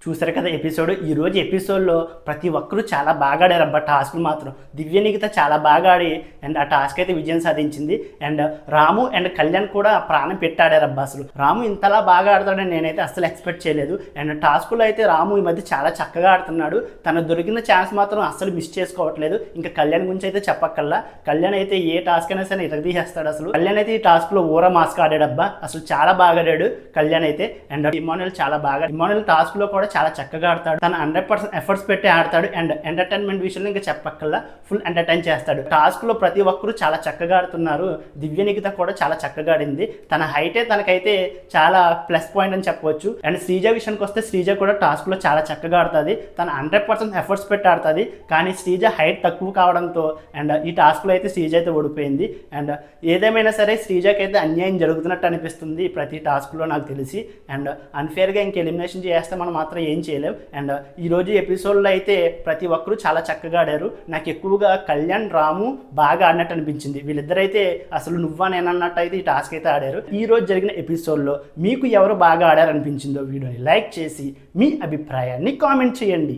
చూసారు కదా ఎపిసోడ్. ఈరోజు ఎపిసోడ్లో ప్రతి ఒక్కరూ చాలా బాగా ఆడారబ్బా. టాస్క్లు మాత్రం దివ్యనికిత చాలా బాగా ఆడి అండ్ ఆ టాస్క్ అయితే విజయం సాధించింది. అండ్ రాము అండ్ కళ్యాణ్ కూడా ప్రాణం పెట్టి ఆడారబ్బా. అసలు రాము ఇంతలా బాగా ఆడతాడని నేనైతే అసలు ఎక్స్పెక్ట్ చేయలేదు. అండ్ టాస్కులో అయితే రాము ఈ మధ్య చాలా చక్కగా ఆడుతున్నాడు. తను దొరికిన ఛాన్స్ మాత్రం అస్సలు మిస్ చేసుకోవట్లేదు. ఇంకా కళ్యాణ్ గురించి అయితే చెప్పక్కల్లా. కళ్యాణ్ అయితే ఏ టాస్క్ అయినా సరే ఇరగదీసేస్తాడు. అసలు కళ్యాణ్ అయితే ఈ టాస్క్లో ఊర మాస్క్ ఆడాడబ్బా. అసలు చాలా బాగా ఆడాడు కళ్యాణ్ అయితే. అండ్ ఇమానుయల్ చాలా బాగా, ఇమానుయల్ టాస్క్లో కూడా చాలా చక్కగా ఆడతాడు. తను 100% ఎఫర్ట్స్ పెట్టి ఆడతాడు. అండ్ ఎంటర్టైన్మెంట్ విషయంలో ఇంకా చెప్పక్కల్లా ఫుల్ ఎంటర్టైన్ చేస్తాడు. టాస్క్లో ప్రతి ఒక్కరు చాలా చక్కగా ఆడుతున్నారు. దివ్యనికిత కూడా చాలా చక్కగా ఆడింది. తన హైటే తనకైతే చాలా ప్లస్ పాయింట్ అని చెప్పవచ్చు. అండ్ శ్రీజ విషయానికి వస్తే శ్రీజ కూడా టాస్క్లో చాలా చక్కగా ఆడుతుంది. తను 100% ఎఫర్ట్స్ పెట్టి ఆడుతుంది. కానీ శ్రీజ హైట్ తక్కువ కావడంతో అండ్ ఈ టాస్క్లో అయితే శ్రీజ అయితే ఓడిపోయింది. అండ్ ఏదేమైనా సరే శ్రీజకి అయితే అన్యాయం జరుగుతున్నట్టు అనిపిస్తుంది ప్రతి టాస్క్లో నాకు తెలిసి. అండ్ అన్ఫేర్గా ఇంక ఎలిమినేషన్ చేస్తే మనం మాత్రం ఏం చేయలేం. అండ్ ఈరోజు ఎపిసోడ్లో అయితే ప్రతి ఒక్కరూ చాలా చక్కగా ఆడారు. నాకు ఎక్కువగా కళ్యాణ్ రాము బాగా ఆడినట్టు అనిపించింది. వీళ్ళిద్దరైతే అసలు నువ్వా నేనన్నట్టు అయితే ఈ టాస్క్ అయితే ఆడారు. ఈ రోజు జరిగిన ఎపిసోడ్లో మీకు ఎవరు బాగా ఆడారనిపించిందో వీడియోని లైక్ చేసి మీ అభిప్రాయాన్ని కామెంట్ చేయండి.